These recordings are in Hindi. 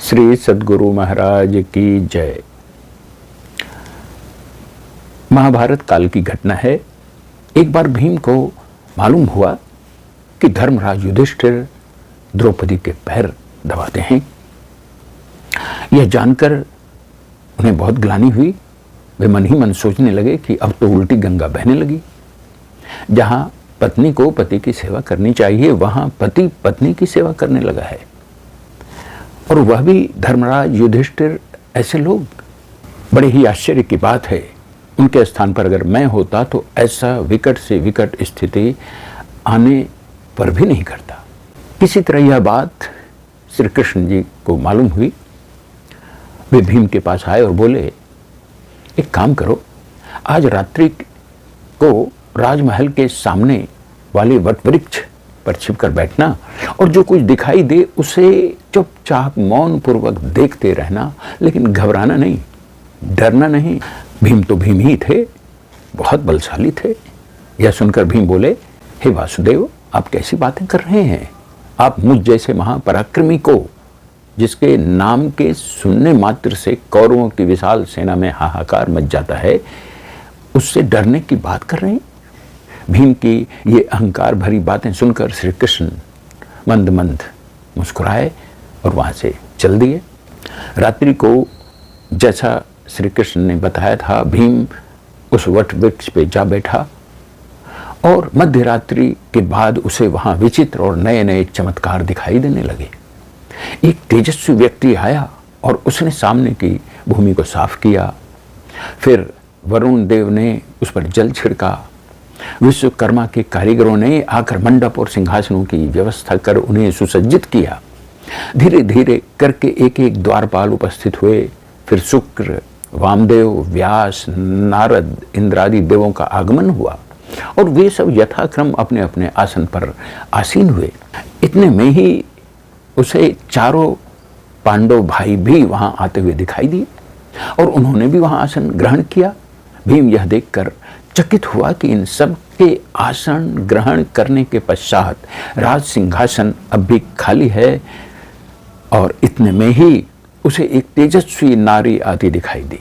श्री सद्गुरु महाराज की जय। महाभारत काल की घटना है। एक बार भीम को मालूम हुआ कि धर्मराज युधिष्ठिर द्रौपदी के पैर दबाते हैं। यह जानकर उन्हें बहुत ग्लानि हुई। वे मन ही मन सोचने लगे कि अब तो उल्टी गंगा बहने लगी। जहां पत्नी को पति की सेवा करनी चाहिए, वहां पति पत्नी की सेवा करने लगा है, और वह भी धर्मराज युधिष्ठिर। ऐसे लोग, बड़े ही आश्चर्य की बात है। उनके स्थान पर अगर मैं होता तो ऐसा विकट से विकट स्थिति आने पर भी नहीं करता। किसी तरह यह बात श्री कृष्ण जी को मालूम हुई। वे भीम के पास आए और बोले, एक काम करो, आज रात्रि को राजमहल के सामने वाले वटवृक्ष पर छिपकर बैठना और जो कुछ दिखाई दे उसे चुपचाप मौन पूर्वक देखते रहना, लेकिन घबराना नहीं, डरना नहीं। भीम तो भीम ही थे, बहुत बलशाली थे। यह सुनकर भीम बोले, हे वासुदेव, आप कैसी बातें कर रहे हैं? आप मुझ जैसे महापराक्रमी को, जिसके नाम के सुनने मात्र से कौरवों की विशाल सेना में हाहाकार मच जाता है, उससे डरने की बात कर रहे हैं? भीम की ये अहंकार भरी बातें सुनकर श्री कृष्ण मंद मंद मुस्कुराए और वहां से चल दिए। रात्रि को जैसा श्री कृष्ण ने बताया था, भीम उस वट वृक्ष पे जा बैठा और मध्य रात्रि के बाद उसे वहां विचित्र और नए नए चमत्कार दिखाई देने लगे। एक तेजस्वी व्यक्ति आया और उसने सामने की भूमि को साफ किया। फिर वरुण देव ने उस पर जल छिड़का। विश्वकर्मा के कारीगरों ने आकर मंडप और सिंहासनों की व्यवस्था कर उन्हें सुसज्जित किया। धीरे धीरे करके एक एक द्वारपाल उपस्थित हुए। फिर शुक्र, वामदेव, व्यास, नारद, इंद्रादि देवों का आगमन हुआ और वे सब यथाक्रम अपने अपने आसन पर आसीन हुए। इतने में ही उसे चारों पांडव भाई भी वहां आते हुए दिखाई दिए और उन्होंने भी वहां आसन ग्रहण किया। भीम यह देखकर चकित हुआ कि इन सब के आसन ग्रहण करने के पश्चात राज सिंहासन अब भी खाली है, और इतने में ही उसे एक तेजस्वी नारी आती दिखाई दी।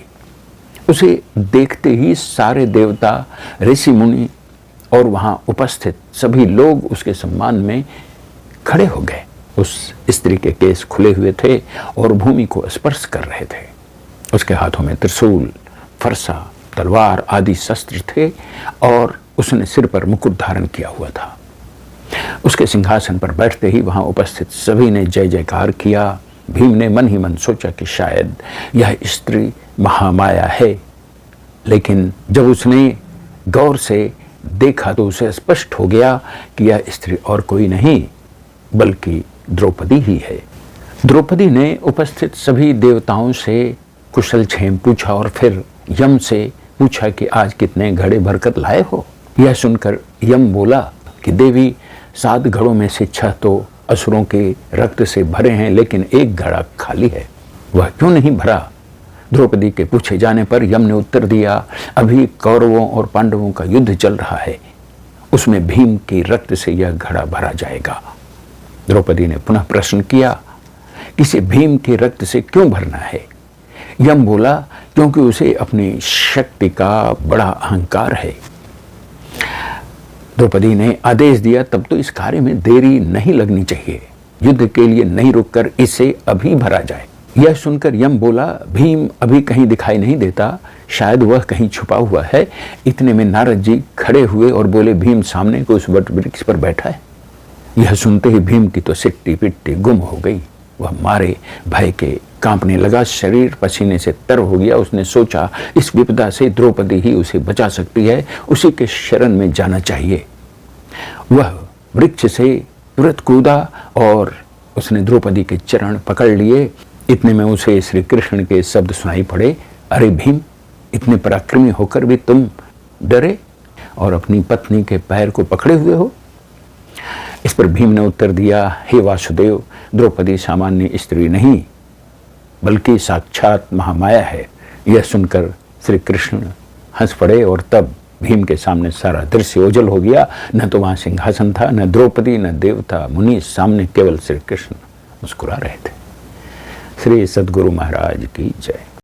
उसे देखते ही सारे देवता, ऋषि मुनि और वहां उपस्थित सभी लोग उसके सम्मान में खड़े हो गए। उस स्त्री के केस खुले हुए थे और भूमि को स्पर्श कर रहे थे। उसके हाथों में त्रिशूल, फरसा, तलवार आदि शस्त्र थे और उसने सिर पर मुकुट धारण किया हुआ था। उसके सिंहासन पर बैठते ही वहां उपस्थित सभी ने जय जयकार किया। भीम ने मन ही मन सोचा कि शायद यह स्त्री महामाया है, लेकिन जब उसने गौर से देखा तो उसे स्पष्ट हो गया कि यह स्त्री और कोई नहीं बल्कि द्रौपदी ही है। द्रौपदी ने उपस्थित सभी देवताओं से कुशल क्षेम पूछा और फिर यम से पूछा कि आज कितने घड़े भरकर लाए हो? यह सुनकर यम बोला कि देवी, 7 घड़ों में से 6 तो असुरों के रक्त से भरे हैं, लेकिन एक घड़ा खाली है। वह क्यों नहीं भरा? द्रौपदी के पूछे जाने पर यम ने उत्तर दिया, अभी कौरवों और पांडवों का युद्ध चल रहा है, उसमें भीम के रक्त से यह घड़ा भरा जाएगा। द्रौपदी ने पुनः प्रश्न किया, इसे भीम के रक्त से क्यों भरना है? यम बोला, क्योंकि उसे अपनी शक्ति का बड़ा अहंकार है। द्रौपदी ने आदेश दिया, तब तो इस कार्य में देरी नहीं लगनी चाहिए, युद्ध के लिए नहीं रुककर इसे अभी भरा जाए। यह सुनकर यम बोला, भीम अभी कहीं दिखाई नहीं देता, शायद वह कहीं छुपा हुआ है। इतने में नारद जी खड़े हुए और बोले, भीम सामने को उस वट वृक्ष पर बैठा है। यह सुनते ही भीम की तो सिट्टी पिट्टी गुम हो गई। वह मारे भय के कांपने लगा, शरीर पसीने से तर हो गया। उसने सोचा, इस विपदा से द्रौपदी ही उसे बचा सकती है, उसी के शरण में जाना चाहिए। वह वृक्ष से तुरंत कूदा और उसने द्रौपदी के चरण पकड़ लिए। इतने में उसे श्री कृष्ण के शब्द सुनाई पड़े, अरे भीम, इतने पराक्रमी होकर भी तुम डरे और अपनी पत्नी के पैर को पकड़े हुए हो? इस पर भीम ने उत्तर दिया, हे वासुदेव, द्रौपदी सामान्य स्त्री नहीं बल्कि साक्षात महामाया है। यह सुनकर श्री कृष्ण हंस पड़े और तब भीम के सामने सारा दृश्य ओझल हो गया। न तो वहां सिंहासन था, न द्रौपदी, न देवता, मुनि, सामने केवल श्री कृष्ण मुस्कुरा रहे थे। श्री सद्गुरु महाराज की जय।